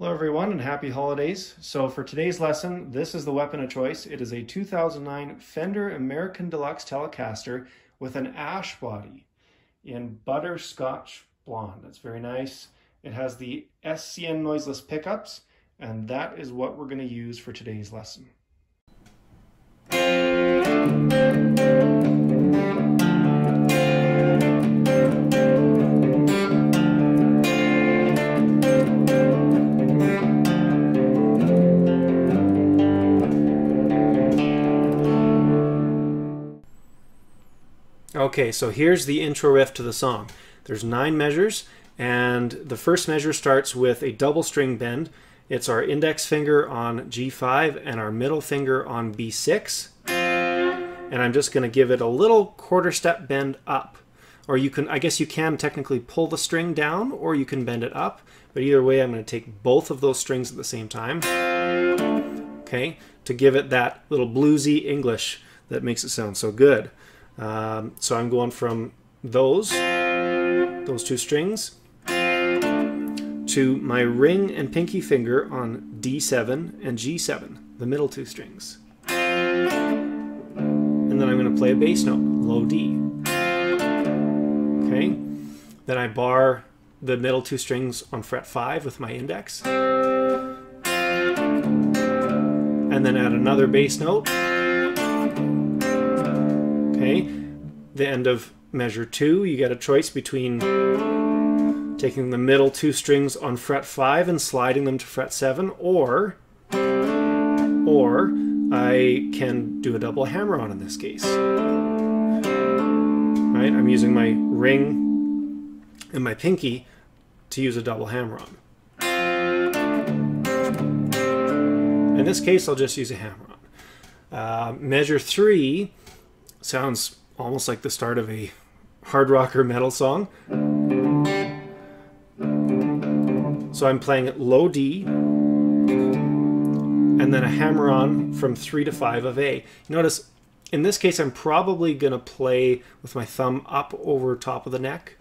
Hello everyone and happy holidays. So for today's lesson, this is the weapon of choice. It is a 2009 Fender American Deluxe Telecaster with an ash body in butterscotch blonde. That's very nice. It has the SCN noiseless pickups, and that is what we're going to use for today's lesson. Okay, so here's the intro riff to the song. There's 9 measures, and the first measure starts with a double string bend. It's our index finger on G5 and our middle finger on B6. And I'm just going to give it a little quarter step bend up. Or you can, I guess you can technically pull the string down, or you can bend it up. But either way, I'm going to take both of those strings at the same time. Okay, to give it that little bluesy English that makes it sound so good. So I'm going from those 2 strings to my ring and pinky finger on D7 and G7, the middle 2 strings. And then I'm going to play a bass note, low D. Okay, then I bar the middle 2 strings on fret 5 with my index. And then add another bass note. Okay, the end of measure 2, you get a choice between taking the middle 2 strings on fret 5 and sliding them to fret 7, or I can do a double hammer-on in this case. Right, I'm using my ring and my pinky to use a double hammer-on. In this case, I'll just use a hammer-on. Measure 3 sounds almost like the start of a hard rock or metal song. So I'm playing at low D and then a hammer-on from 3 to 5 of A. Notice in this case I'm probably going to play with my thumb up over top of the neck,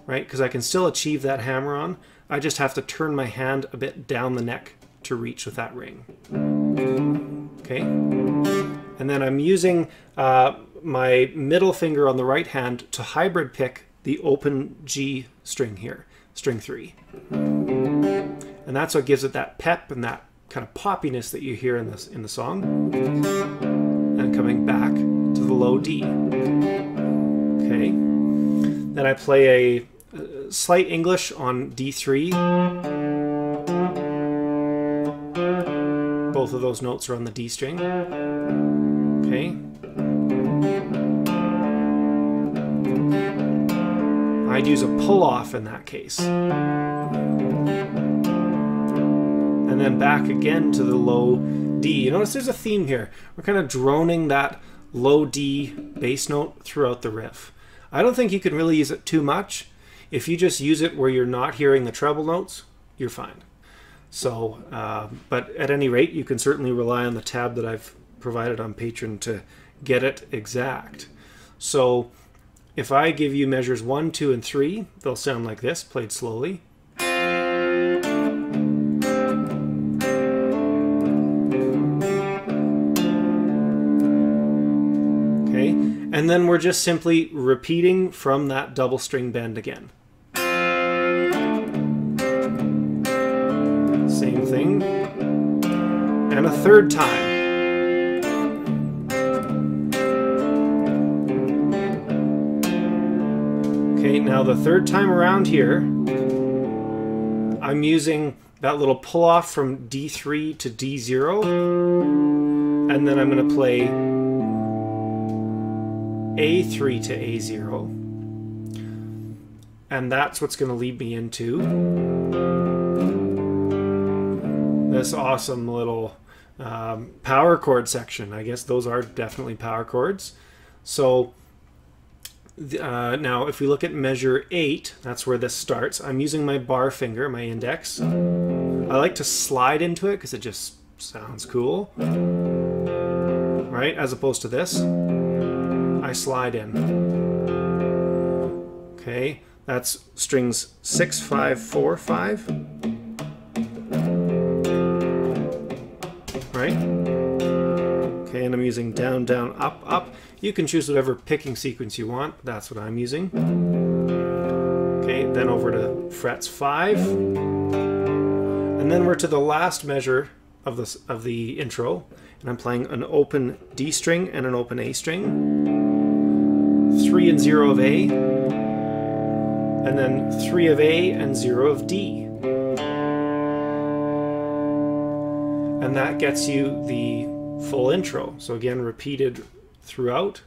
right? Because I can still achieve that hammer-on. I just have to turn my hand a bit down the neck to reach with that ring. Okay? And then I'm using my middle finger on the right hand to hybrid pick the open G string here, string 3. And that's what gives it that pep and that kind of poppiness that you hear in the song. And coming back to the low D. Okay. Then I play a slight English on D3. Both of those notes are on the D string. Okay. I'd use a pull-off in that case. And then back again to the low D. You notice there's a theme here. We're kind of droning that low D bass note throughout the riff. I don't think you can really use it too much. If you just use it where you're not hearing the treble notes, you're fine. So, but at any rate, you can certainly rely on the tab that I've provided on Patreon to get it exact. So if I give you measures 1, 2, and 3, they'll sound like this, played slowly. Okay, and then we're just simply repeating from that double string bend again. Same thing. And a third time. Okay, now the third time around here, I'm using that little pull-off from D3 to D0, and then I'm going to play A3 to A0, and that's what's going to lead me into this awesome little power chord section. I guess those are definitely power chords. So now if we look at measure 8, that's where this starts. I'm using my bar finger, my index. I like to slide into it because it just sounds cool, right? As opposed to this, I slide in. Okay, that's strings 6, 5, 4, 5. Okay, and I'm using down, down, up, up. You can choose whatever picking sequence you want. That's what I'm using. Okay, then over to frets 5. And then we're to the last measure of the intro. And I'm playing an open D string and an open A string. 3 and 0 of A. And then 3 of A and 0 of D. And that gets you the full intro. So again, repeated throughout.